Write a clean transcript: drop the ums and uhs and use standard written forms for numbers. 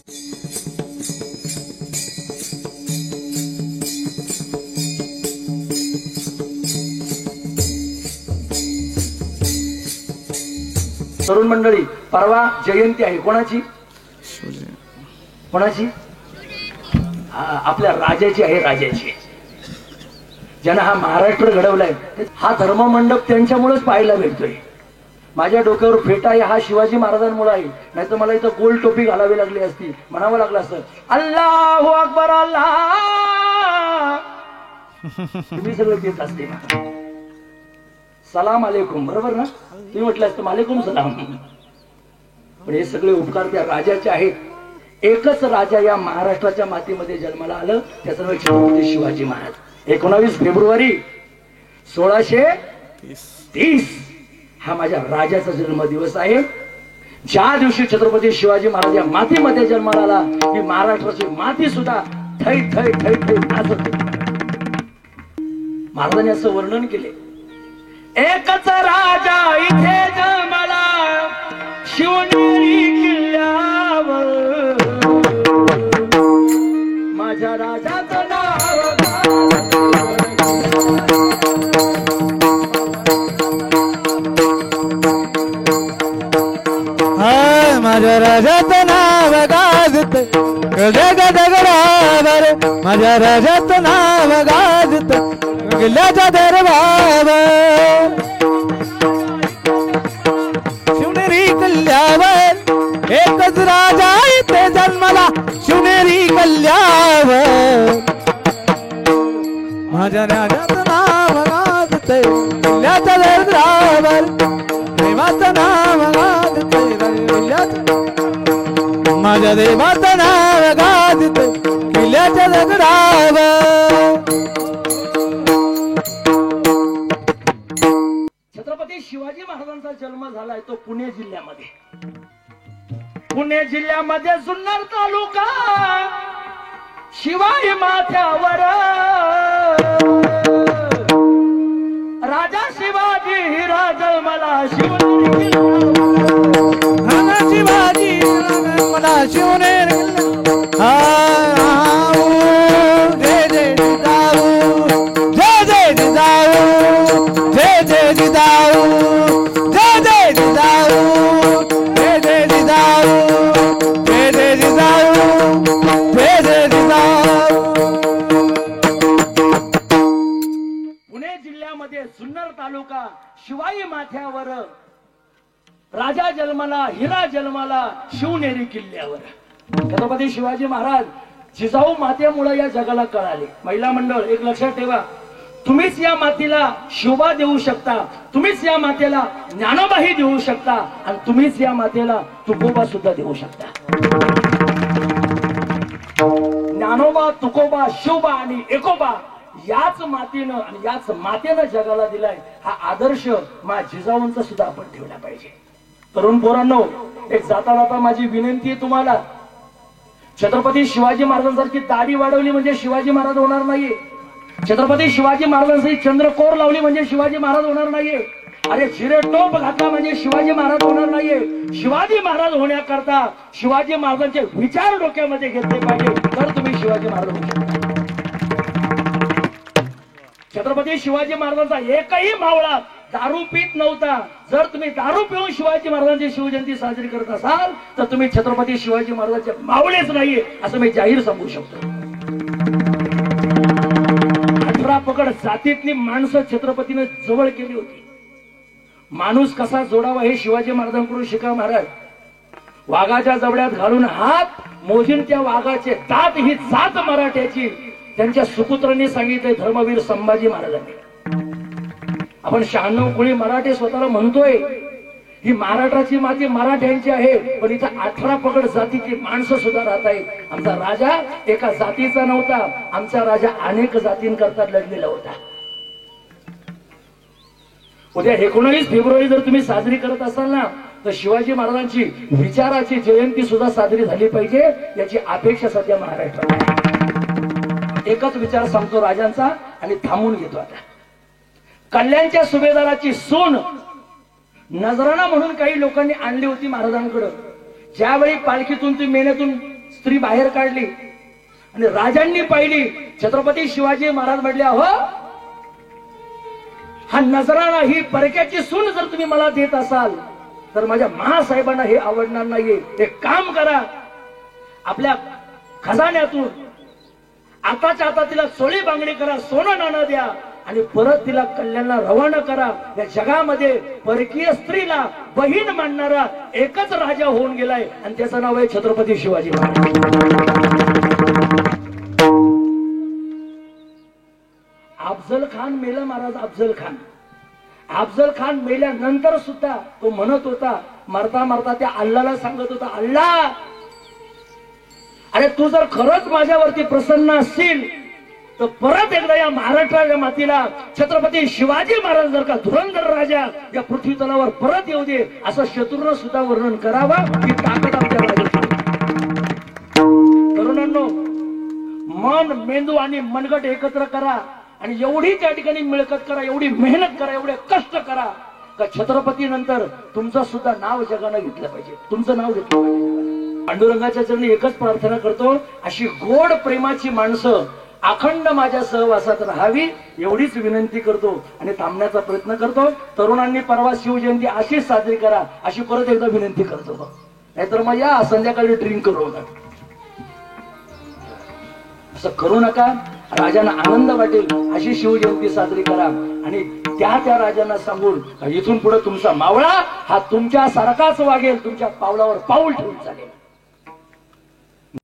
तरुण मंडळी, परवा जयंती आहे. कोणाची? कोणाची? आपल्या राजाची आहे. राजाची, ज्यांना हा महाराष्ट्र घडवलाय. हा धर्ममंडप त्यांच्यामुळेच पाहायला भेटतोय. माझ्या डोक्यावर फेटा आहे हा शिवाजी महाराजांमुळे आहे. नाही तर मला इथं गोल टोपी घालावी लागली असती, म्हणावं लागलं असतं अल्लाहू अकबर अल्लाह. तुम्ही सगळं देत असते ना, सलाम अलैकुम, बरोबर ना? तुम्ही म्हटलं असतं मालेकुम सलाम. पण हे सगळे उपकार त्या राजाचे आहेत. एकच राजा या महाराष्ट्राच्या मातीमध्ये जन्माला आलं, त्याचं नाव छत्रपती शिवाजी महाराज. 19 फेब्रुवारी 1630 हा माझ्या राजाचा जन्मदिवस आहे. ज्या दिवशी छत्रपती शिवाजी महाराज या मातीमध्ये जन्माला आला, ही महाराष्ट्राची माती सुद्धा थै थै थै थै नाचत होती. महाराजांनी असं वर्णन केले, एकच राजा इथे जन्माला शिवनेरी किल्ल्यावर, माझ्या राजाचं नाव माझ्या राजाचं नाव गाजत दगडावर, माझ्या राजाचं नाव गाजत किल्ल्याच्या दरबारावर, शिवनेरी किल्ल्यावर एकच राजा इथे जन्माला शिवनेरी किल्ल्यावर, माझ्या राजाचं नाव गाजत किल्ल्याच्या दरबारावर, देवाचं नाव गाजत माझ्या देवाचं नाव गाजत किल्ल्याच्या दगडावर. छत्रपती शिवाजी महाराजांचा जन्म झालाय तो पुणे जिल्ह्यामध्ये. पुणे जिल्ह्यामध्ये जुन्नर तालुका, शिवाई माथ्यावर राजा शिवाजी हिरा जन्माला शिवनेरी शिवाजी मला शिवनेरी जय जय जिजाऊ, जय जय जिजाऊ, जय जय जिजाऊ, जय जय जिजाऊ, जय जय जिजाऊ, जय जय जिजाऊ, जय जय जिजाऊ. पुणे जिल्ह्यामध्ये जुन्नर तालुका, शिवाई माथ्यावर राजा जन्माला हिरा जन्माला शिवनेरी किल्ल्यावर. छत्रपती शिवाजी महाराज जिजाऊ मातेमुळे या जगाला कळाले. महिला मंडळ, एक लक्षात ठेवा, तुम्हीच या मातीला शोभा देऊ शकता, तुम्हीच या मातेला ज्ञानोबाही देऊ शकता, आणि तुम्हीच या मातेला तुकोबा सुद्धा देऊ शकता. ज्ञानोबा, तुकोबा, शिवबा आणि एकोबा याच मातीनं आणि याच मातेनं जगाला दिलाय. हा आदर्श मा जिजाऊंचा सुद्धा आपण ठेवला पाहिजे. तरुण पोरांनो, एक जाता जाता माझी विनंती आहे तुम्हाला, छत्रपती शिवाजी महाराजांसारखी दाढी वाढवली म्हणजे शिवाजी महाराज होणार नाहीये. छत्रपती शिवाजी महाराजांसाठी चंद्रकोर लावली म्हणजे शिवाजी महाराज होणार नाहीये. अरे जिरे टोप घातला म्हणजे शिवाजी महाराज होणार नाहीये. शिवाजी महाराज होण्याकरता शिवाजी महाराजांचे विचार डोक्यामध्ये घेतले पाहिजे, तर तुम्ही शिवाजी महाराज होऊ शकता. छत्रपती शिवाजी महाराजांचा एकही मावळा दारू पीत नव्हता. जर तुम्ही दारू पिऊन शिवाजी महाराजांची शिवजयंती साजरी करत असाल तर तुम्ही छत्रपती शिवाजी महाराजांचे मावळेच नाहीये असं मी जाहीर सांगू शकतो. 18 पगड जातीतली माणसं छत्रपतीने जवळ केली होती. माणूस कसा जोडावा हे शिवाजी महाराजांकडून शिका महाराज. वाघाच्या जबड्यात घालून हात मोजीन त्या वाघाचे दात ही जात मराठ्याची त्यांच्या सुपुत्रांनी सांगितले धर्मवीर संभाजी महाराजांनी. आपण 96 कोणी मराठे स्वतःला म्हणतोय, ही महाराष्ट्राची माती मराठ्यांची आहे, पण इथं 18 पगड जातीची माणसं सुद्धा राहत आहेत. आमचा राजा एका जातीचा नव्हता, आमचा राजा अनेक जातींकरता लढलेला होता. उद्या 19 फेब्रुवारी जर तुम्ही साजरी करत असाल ना, तर शिवाजी महाराजांची विचाराची जयंती सुद्धा साजरी झाली पाहिजे याची अपेक्षा सध्या महाराष्ट्रात. एकच विचार सांगतो राजांचा आणि थांबून घेतो आता. कल्याणच्या सुभेदाराची सून नजराणा म्हणून काही लोकांनी आणली होती महाराजांकडे. ज्यावेळी पालखीतून ती मेण्यातून स्त्री बाहेर काढली आणि राजांनी पाहिली. छत्रपती शिवाजी महाराज म्हटले, अहो हा नजराणा, ही परक्याची सून जर तुम्ही मला देत असाल तर माझ्या महासाहेबांना हे आवडणार नाहीये. एक काम करा, आपल्या खजान्यातून आताच्या आता तिला चोळी बांगडी करा, सोनं नाणं द्या आणि परत तिला कल्याणला रवाना करा. या जगामध्ये परकीय स्त्रीला बहीण मानणारा एकच राजा होऊन गेलाय आणि त्याचं नाव आहे छत्रपती शिवाजी महाराज. अफजल खान मेला महाराज. अफजल खान मेल्यानंतर सुद्धा तो म्हणत होता, मरता मरता त्या अल्लाला सांगत होता, अल्ला अरे तू जर खरंच माझ्यावरती प्रसन्न असशील तर परत एकदा या महाराष्ट्राच्या मातीला छत्रपती शिवाजी महाराज जर का धुरंधर राजा या पृथ्वी तलावर परत येऊ दे असं शत्रूनं सुद्धा वर्णन करावं. ही ताकद आमच्या राजाची. तरुणांनो, मन, मेंदू आणि मनगट एकत्र करा आणि एवढी त्या ठिकाणी मिळकत करा, एवढी मेहनत करा, एवढे कष्ट करा का छत्रपती नंतर तुमचं सुद्धा नाव जगानं घेतलं पाहिजे, तुमचं नाव घेतलं पाहिजे. पांडुरंगाच्या चरणी एकच प्रार्थना करतो, अशी गोड प्रेमाची माणसं अखंड माझ्या सहवासात राहावी एवढीच विनंती करतो आणि थांबण्याचा प्रयत्न करतो. तरुणांनी परवा शिवजयंती अशीच साजरी करा अशी परत एकदा विनंती करतो. नाहीतर मग या संध्याकाळी ड्रिंक करू नका, असं करू नका. राजांना आनंद वाटेल अशी शिवजयंती साजरी करा आणि त्या राजांना सांगून इथून पुढे तुमचा मावळा हा तुमच्या सारखाच वागेल, तुमच्या पावलावर पाऊल ठेवून चालेल.